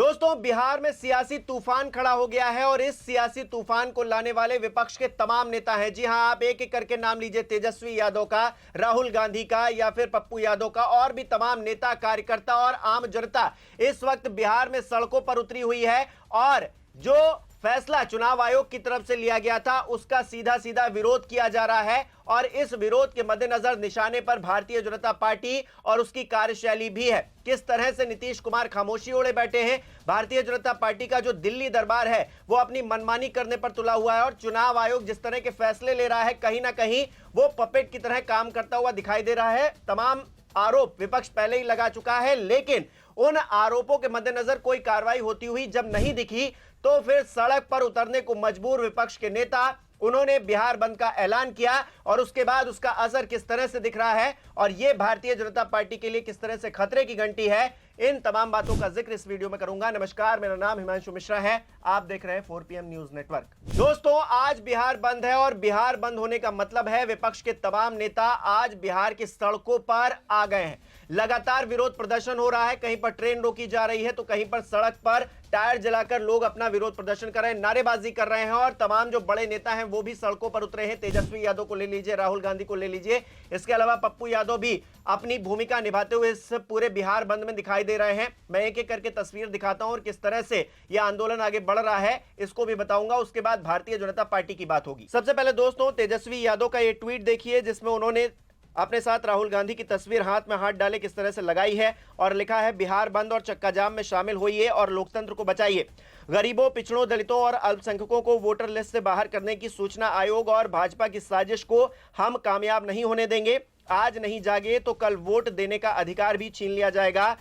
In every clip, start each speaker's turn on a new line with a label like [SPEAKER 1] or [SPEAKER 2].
[SPEAKER 1] दोस्तों, बिहार में सियासी तूफान खड़ा हो गया है और इस सियासी तूफान को लाने वाले विपक्ष के तमाम नेता हैं। जी हां, आप एक एक करके नाम लीजिए, तेजस्वी यादव का, राहुल गांधी का या फिर पप्पू यादव का, और भी तमाम नेता, कार्यकर्ता और आम जनता इस वक्त बिहार में सड़कों पर उतरी हुई है और जो फैसला चुनाव आयोग की तरफ से लिया गया था उसका सीधा सीधा विरोध किया जा रहा है। और इस विरोध के मद्देनजर निशाने पर भारतीय जनता पार्टी और उसकी कार्यशैली भी है। किस तरह से नीतीश कुमार खामोशी ओढ़े बैठे हैं। भारतीय जनता पार्टी का जो दिल्ली दरबार है वो अपनी मनमानी करने पर तुला हुआ है और चुनाव आयोग जिस तरह के फैसले ले रहा है कहीं ना कहीं वो पपेट की तरह काम करता हुआ दिखाई दे रहा है। तमाम आरोप विपक्ष पहले ही लगा चुका है, लेकिन उन आरोपों के मद्देनजर कोई कार्रवाई होती हुई जब नहीं दिखी तो फिर सड़क पर उतरने को मजबूर विपक्ष के नेता, उन्होंने बिहार बंद का ऐलान किया और उसके बाद उसका असर किस तरह से दिख रहा है और यह भारतीय जनता पार्टी के लिए किस तरह से खतरे की घंटी है, इन तमाम बातों का जिक्र इस वीडियो में करूंगा। नमस्कार, मेरा नाम हिमांशु मिश्रा है, आप देख रहे हैं 4PM न्यूज नेटवर्क। दोस्तों, आज बिहार बंद है और बिहार बंद होने का मतलब है विपक्ष के तमाम नेता आज बिहार की सड़कों पर आ गए हैं। लगातार विरोध प्रदर्शन हो रहा है, कहीं पर ट्रेन रोकी जा रही है तो कहीं पर सड़क पर टायर जलाकर लोग अपना विरोध प्रदर्शन कर रहे हैं, नारेबाजी कर रहे हैं और तमाम जो बड़े नेता हैं वो भी सड़कों पर उतरे हैं। तेजस्वी यादव को ले लीजिए, राहुल गांधी को ले लीजिए, इसके अलावा पप्पू यादव भी अपनी भूमिका निभाते हुए इस पूरे बिहार बंद में दिखाई दे रहे हैं। मैं एक एक करके तस्वीर दिखाता हूं और किस तरह से यह आंदोलन आगे बढ़ रहा है इसको भी बताऊंगा। उसके बाद भारतीय जनता पार्टी की बात होगी। सबसे पहले दोस्तों, तेजस्वी यादव का यह ट्वीट देखिए जिसमें उन्होंने अपने साथ राहुल गांधी की तस्वीर हाथ में हाथ डाले किस तरह से लगाई है और लिखा है, बिहार बंद और चक्का जाम में शामिल होइए और लोकतंत्र को बचाइए। गरीबों, पिछड़ों, दलितों और अल्पसंख्यकों को वोटर लिस्ट से बाहर करने की सूचना आयोग और भाजपा की साजिश को हम कामयाब नहीं होने देंगे। आज नहीं जागे तो कल वोट देने का अधिकार भी छीन लिया जाएगा,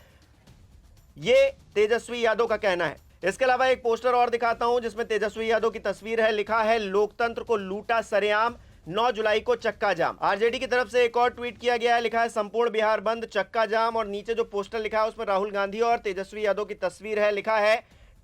[SPEAKER 1] ये तेजस्वी यादव का कहना है। इसके अलावा एक पोस्टर और दिखाता हूं जिसमें तेजस्वी यादव की तस्वीर है, लिखा है, लोकतंत्र को लूटा सरेआम, 9 जुलाई को चक्का जाम। आरजेडी की तरफ से एक और ट्वीट किया गया है, लिखा है, संपूर्ण बिहार बंद, चक्का जाम, और नीचे जो पोस्टर लिखा है उसमें राहुल गांधी और तेजस्वी यादव की तस्वीर है, लिखा है,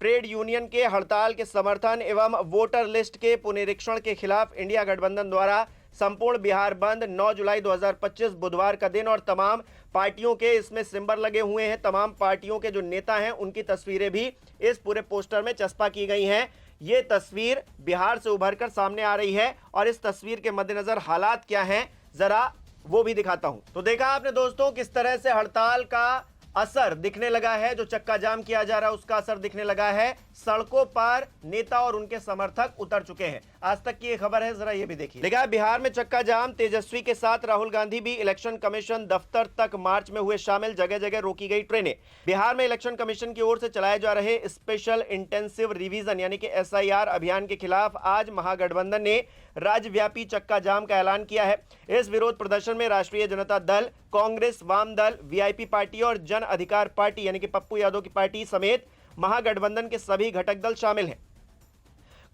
[SPEAKER 1] ट्रेड यूनियन के हड़ताल के समर्थन एवं वोटर लिस्ट के पुनरीक्षण के खिलाफ इंडिया गठबंधन द्वारा संपूर्ण बिहार बंद, 9 जुलाई 2025 बुधवार का दिन। और तमाम पार्टियों के इसमें सिंबल लगे हुए हैं, तमाम पार्टियों के जो नेता हैं उनकी तस्वीरें भी इस पूरे पोस्टर में चस्पा की गई हैं। ये तस्वीर बिहार से उभरकर सामने आ रही है और इस तस्वीर के मद्देनजर हालात क्या हैं जरा वो भी दिखाता हूं। तो देखा आपने दोस्तों किस तरह से हड़ताल का असर दिखने लगा है, जो चक्का जाम किया जा रहा है उसका असर दिखने लगा है। सड़कों पर नेता और उनके समर्थक उतर चुके हैं। आज तक की ये खबर है, जरा ये भी देखिए। लिखा है, बिहार में चक्का जाम, तेजस्वी के साथ राहुल गांधी भी इलेक्शन कमीशन दफ्तर तक मार्च में हुए शामिल, जगह जगह रोकी गई ट्रेनें। बिहार में इलेक्शन कमीशन की ओर से चलाए जा रहे स्पेशल इंटेंसिव रिवीजन यानी कि SIR अभियान के खिलाफ आज महागठबंधन ने राज्यव्यापी चक्का जाम का ऐलान किया है। इस विरोध प्रदर्शन में राष्ट्रीय जनता दल, कांग्रेस, वाम दल, VIP पार्टी और जन अधिकार पार्टी यानी कि पप्पू यादव की पार्टी समेत महागठबंधन के सभी घटक दल शामिल हैं।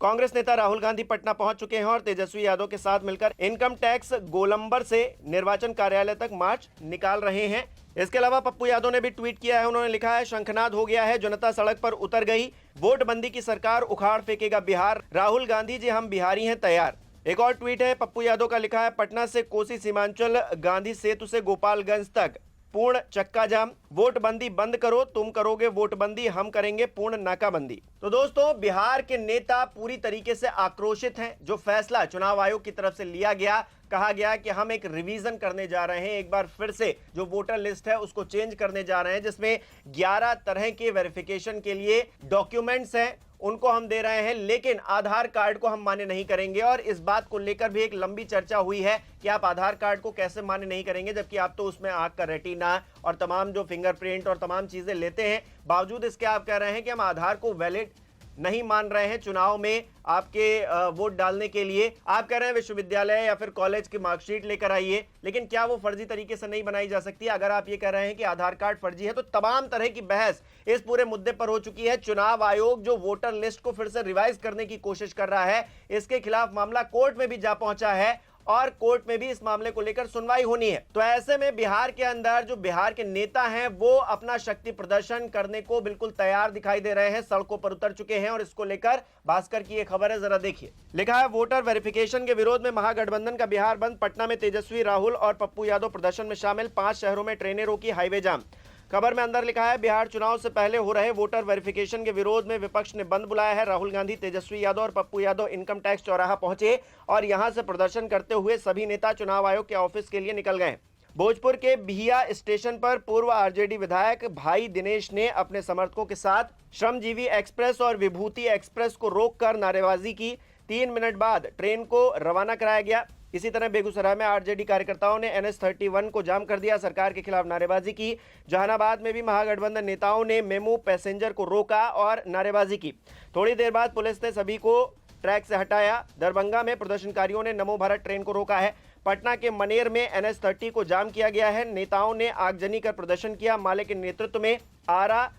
[SPEAKER 1] कांग्रेस नेता राहुल गांधी पटना पहुंच चुके हैं और तेजस्वी यादव के साथ मिलकर इनकम टैक्स गोलंबर से निर्वाचन कार्यालय तक मार्च निकाल रहे हैं। इसके अलावा पप्पू यादव ने भी ट्वीट किया है, उन्होंने लिखा है, शंखनाद हो गया है, जनता सड़क पर उतर गई, वोटबंदी की सरकार उखाड़ फेंकेगा बिहार, राहुल गांधी जी हम बिहारी हैं तैयार। एक और ट्वीट है पप्पू यादव का, लिखा है, पटना से कोसी सीमांचल, गांधी सेतु से गोपालगंज तक पूर्ण चक्का जाम, वोटबंदी बंद करो, तुम करोगे वोटबंदी, हम करेंगे पूर्ण नाकाबंदी। तो दोस्तों, बिहार के नेता पूरी तरीके से आक्रोशित हैं। जो फैसला चुनाव आयोग की तरफ से लिया गया, कहा गया कि हम एक रिवीजन करने जा रहे हैं, एक बार फिर से जो वोटर लिस्ट है उसको चेंज करने जा रहे हैं, जिसमें 11 तरह के वेरिफिकेशन के लिए डॉक्यूमेंट्स हैं उनको हम दे रहे हैं, लेकिन आधार कार्ड को हम मान्य नहीं करेंगे। और इस बात को लेकर भी एक लंबी चर्चा हुई है कि आप आधार कार्ड को कैसे मान्य नहीं करेंगे, जबकि आप तो उसमें आंख का रेटिना और तमाम जो फिंगरप्रिंट और तमाम चीजें लेते हैं, बावजूद इसके आप कह रहे हैं कि हम आधार को वैलिड नहीं मान रहे हैं चुनाव में आपके वोट डालने के लिए। आप कह रहे हैं विश्वविद्यालय या फिर कॉलेज की मार्कशीट लेकर आइए, लेकिन क्या वो फर्जी तरीके से नहीं बनाई जा सकती? अगर आप ये कह रहे हैं कि आधार कार्ड फर्जी है तो तमाम तरह की बहस इस पूरे मुद्दे पर हो चुकी है। चुनाव आयोग जो वोटर लिस्ट को फिर से रिवाइज करने की कोशिश कर रहा है, इसके खिलाफ मामला कोर्ट में भी जा पहुंचा है और कोर्ट में भी इस मामले को लेकर सुनवाई होनी है। तो ऐसे में बिहार के अंदर जो बिहार के नेता हैं वो अपना शक्ति प्रदर्शन करने को बिल्कुल तैयार दिखाई दे रहे हैं, सड़कों पर उतर चुके हैं। और इसको लेकर भास्कर की ये खबर है, जरा देखिए। लिखा है, वोटर वेरिफिकेशन के विरोध में महागठबंधन का बिहार बंद, पटना में तेजस्वी, राहुल और पप्पू यादव प्रदर्शन में शामिल, 5 शहरों में ट्रेनें रोकी, हाईवे जाम। खबर में अंदर लिखा है, बिहार चुनाव से पहले हो रहे वोटर वेरिफिकेशन के विरोध में विपक्ष ने बंद बुलाया है। राहुल गांधी, तेजस्वी यादव और पप्पू यादव इनकम टैक्स चौराहा पहुंचे और यहां से प्रदर्शन करते हुए सभी नेता चुनाव आयोग के ऑफिस के लिए निकल गए। भोजपुर के बिहिया स्टेशन पर पूर्व आरजेडी विधायक भाई दिनेश ने अपने समर्थकों के साथ श्रमजीवी एक्सप्रेस और विभूति एक्सप्रेस को रोककर नारेबाजी की। 3 मिनट बाद ट्रेन को रवाना कराया गया। इसी तरह बेगूसराय में आरजेडी कार्यकर्ताओं ने NH-31 को जाम कर दिया, सरकार के खिलाफ नारेबाजी की। जहानाबाद में भी महागठबंधन नेताओं ने मेमू पैसेंजर को रोका और नारेबाजी की। थोड़ी देर बाद पुलिस ने सभी को ट्रैक से हटाया। दरभंगा में प्रदर्शनकारियों ने नमो भारत ट्रेन को रोका है। पटना के मनेर में NH-30 को जाम किया गया है। नेताओं ने आगजनी कर प्रदर्शन किया। माले के नेतृत्व में आरा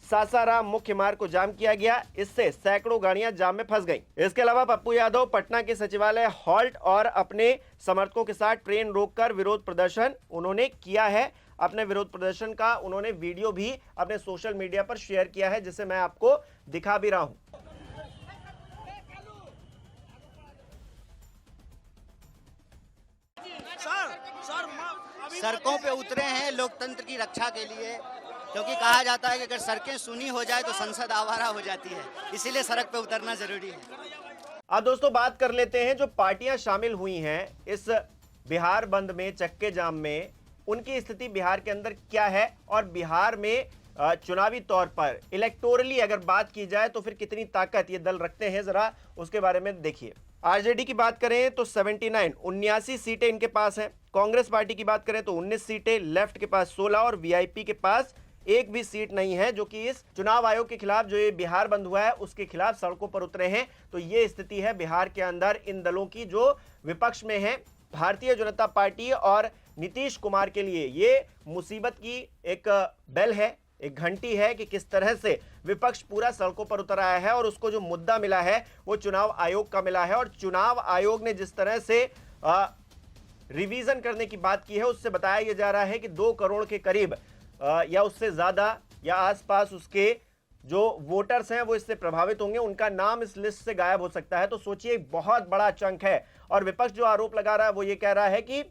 [SPEAKER 1] सासाराम मुख्य मार्ग को जाम किया गया। इससे सैकड़ों गाड़ियां जाम में फंस गईं। इसके अलावा पप्पू यादव पटना के सचिवालय हॉल्ट और अपने समर्थकों के साथ ट्रेन रोककर विरोध प्रदर्शन उन्होंने किया है। अपने विरोध प्रदर्शन का उन्होंने वीडियो भी अपने सोशल मीडिया पर शेयर किया है, जिसे मैं आपको दिखा भी रहा हूं।
[SPEAKER 2] सड़कों पे उतरे हैं लोकतंत्र की रक्षा के लिए, क्योंकि कहा जाता है कि अगर सड़कें सूनी हो जाए तो संसद आवारा हो जाती है, इसीलिए सड़क पे उतरना जरूरी है।
[SPEAKER 1] अब दोस्तों बात कर लेते हैं जो पार्टियां शामिल हुई हैं इस बिहार बंद में, चक्के जाम में, उनकी स्थिति बिहार के अंदर क्या है और बिहार में चुनावी तौर पर इलेक्टोरली अगर बात की जाए तो फिर कितनी ताकत ये दल रखते हैं, जरा उसके बारे में देखिए। आरजेडी की बात करें तो 79 सीटें इनके पास हैं। कांग्रेस पार्टी की बात करें तो 19 सीटें, लेफ्ट के पास 16 और वीआईपी के पास एक भी सीट नहीं है, जो कि इस चुनाव आयोग के खिलाफ जो ये बिहार बंद हुआ है उसके खिलाफ सड़कों पर उतरे हैं। तो ये स्थिति है बिहार के अंदर इन दलों की जो विपक्ष में है। भारतीय जनता पार्टी और नीतीश कुमार के लिए ये मुसीबत की एक बेल है, एक घंटी है कि किस तरह से विपक्ष पूरा सड़कों पर उतर आया है और उसको जो मुद्दा मिला है वो चुनाव आयोग का मिला है। और चुनाव आयोग ने जिस तरह से रिवीजन करने की बात की है उससे बताया यह जा रहा है कि 2 करोड़ के करीब या उससे ज्यादा या आसपास उसके जो वोटर्स हैं वो इससे प्रभावित होंगे, उनका नाम इस लिस्ट से गायब हो सकता है। तो सोचिए एक बहुत बड़ा चंक है। और विपक्ष जो आरोप लगा रहा है वो ये कह रहा है कि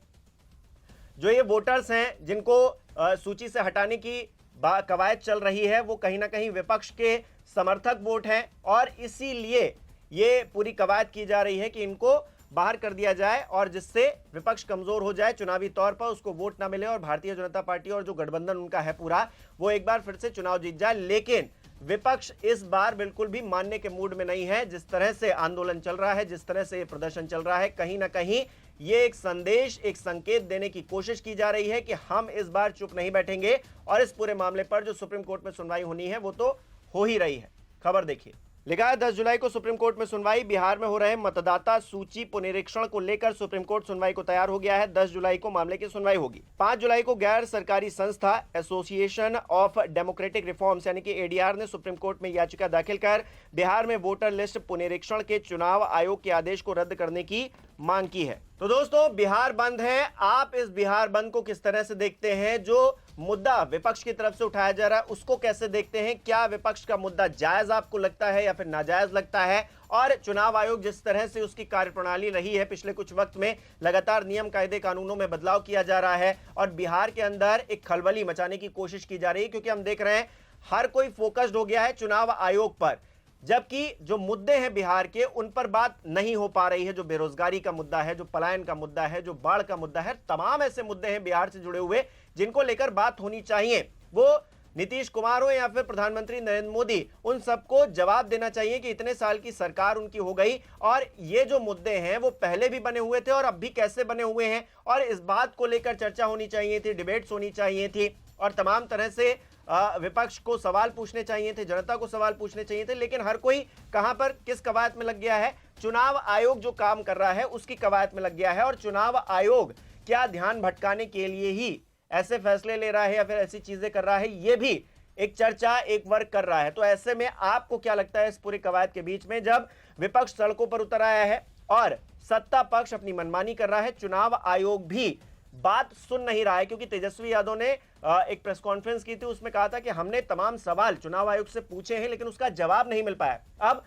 [SPEAKER 1] जो ये वोटर्स हैं जिनको सूची से हटाने की कवायद चल रही है वो कहीं ना कहीं विपक्ष के समर्थक वोट हैं और इसीलिए ये पूरी कवायद की जा रही है कि इनको बाहर कर दिया जाए और जिससे विपक्ष कमजोर हो जाए, चुनावी तौर पर उसको वोट ना मिले और भारतीय जनता पार्टी और जो गठबंधन उनका है पूरा वो एक बार फिर से चुनाव जीत जाए। लेकिन विपक्ष इस बार बिल्कुल भी मानने के मूड में नहीं है। जिस तरह से आंदोलन चल रहा है, जिस तरह से प्रदर्शन चल रहा है, कहीं ना कहीं ये एक संदेश, एक संकेत देने की कोशिश की जा रही है कि हम इस बार चुप नहीं बैठेंगे और इस पूरे मामले पर जो सुप्रीम कोर्ट में सुनवाई होनी है वो तो हो ही रही है। खबर देखिए, लिखा है 10 जुलाई को सुप्रीम कोर्ट में सुनवाई। बिहार में हो रहे मतदाता सूची पुनरीक्षण को लेकर सुप्रीम कोर्ट सुनवाई को तैयार हो गया है। 10 जुलाई को मामले की सुनवाई होगी। 5 जुलाई को गैर सरकारी संस्था एसोसिएशन ऑफ डेमोक्रेटिक रिफॉर्म्स यानी कि ADR ने सुप्रीम कोर्ट में याचिका दाखिल कर बिहार में वोटर लिस्ट पुनरीक्षण के चुनाव आयोग के आदेश को रद्द करने की मांग की है। तो दोस्तों बिहार बंद है, आप इस बिहार बंद को किस तरह से देखते हैं? जो मुद्दा विपक्ष की तरफ से उठाया जा रहा है उसको कैसे देखते हैं? क्या विपक्ष का मुद्दा जायज आपको लगता है या फिर नाजायज लगता है? और चुनाव आयोग जिस तरह से उसकी कार्यप्रणाली रही है पिछले कुछ वक्त में, लगातार नियम कायदे कानूनों में बदलाव किया जा रहा है और बिहार के अंदर एक खलबली मचाने की कोशिश की जा रही है, क्योंकि हम देख रहे हैं हर कोई फोकस्ड हो गया है चुनाव आयोग पर, जबकि जो मुद्दे हैं बिहार के उन पर बात नहीं हो पा रही है। जो बेरोजगारी का मुद्दा है, जो पलायन का मुद्दा है, जो बाढ़ का मुद्दा है, तमाम ऐसे मुद्दे हैं बिहार से जुड़े हुए जिनको लेकर बात होनी चाहिए। वो नीतीश कुमार हो या फिर प्रधानमंत्री नरेंद्र मोदी, उन सबको जवाब देना चाहिए कि इतने साल की सरकार उनकी हो गई और ये जो मुद्दे हैं वो पहले भी बने हुए थे और अब भी कैसे बने हुए हैं, और इस बात को लेकर चर्चा होनी चाहिए थी, डिबेट्स होनी चाहिए थी और तमाम तरह से विपक्ष को सवाल पूछने चाहिए थे, जनता को सवाल पूछने चाहिए थे। लेकिन हर कोई कहां पर किस कवायद में लग गया है? चुनाव आयोग जो काम कर रहा है उसकी कवायद में लग गया है। और चुनाव आयोग क्या ध्यान भटकाने के लिए ही ऐसे फैसले ले रहा है या फिर ऐसी चीजें कर रहा है, ये भी एक चर्चा, एक वर्क कर रहा है। तो ऐसे में आपको क्या लगता है इस पूरी कवायद के बीच में, जब विपक्ष सड़कों पर उतर आया है और सत्ता पक्ष अपनी मनमानी कर रहा है, चुनाव आयोग भी बात सुन नहीं रहा है? क्योंकि तेजस्वी यादव ने एक प्रेस कॉन्फ्रेंस की थी, उसमें कहा था कि हमने तमाम सवाल चुनाव आयोग से पूछे हैं लेकिन उसका जवाब नहीं मिल पाया। अब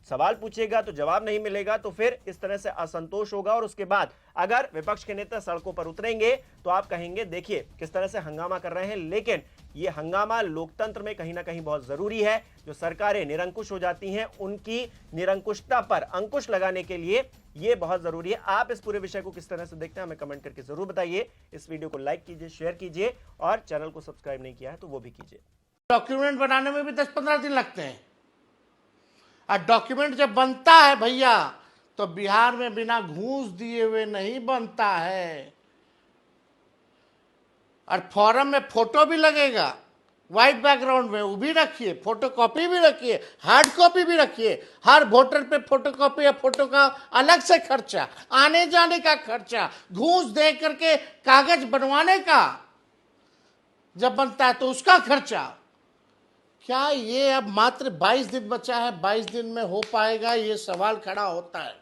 [SPEAKER 1] सवाल पूछेगा तो जवाब नहीं मिलेगा, तो फिर इस तरह से असंतोष होगा। और उसके बाद अगर विपक्ष के नेता सड़कों पर उतरेंगे तो आप कहेंगे देखिए किस तरह से हंगामा कर रहे हैं। लेकिन ये हंगामा लोकतंत्र में कहीं ना कहीं बहुत जरूरी है। जो सरकारें निरंकुश हो जाती हैं, उनकी निरंकुशता पर अंकुश लगाने के लिए ये बहुत जरूरी है। आप इस पूरे विषय को किस तरह से देखते हैं हमें कमेंट करके जरूर बताइए। इस वीडियो को लाइक कीजिए, शेयर कीजिए और चैनल को सब्सक्राइब नहीं किया है तो वो भी कीजिए।
[SPEAKER 3] डॉक्यूमेंट बनाने में भी 10-15 दिन लगते हैं, और डॉक्यूमेंट जब बनता है भैया तो बिहार में बिना घूस दिए हुए नहीं बनता है। और फॉर्म में फोटो भी लगेगा व्हाइट बैकग्राउंड में, वो भी रखिए, फोटो कॉपी भी रखिए, हार्ड कॉपी भी रखिए। हर वोटर पे फोटो कॉपी या फोटो का अलग से खर्चा, आने जाने का खर्चा, घूस दे करके कागज बनवाने का जब बनता है तो उसका खर्चा। क्या ये अब मात्र 22 दिन बचा है, 22 दिन में हो पाएगा? ये सवाल खड़ा होता है।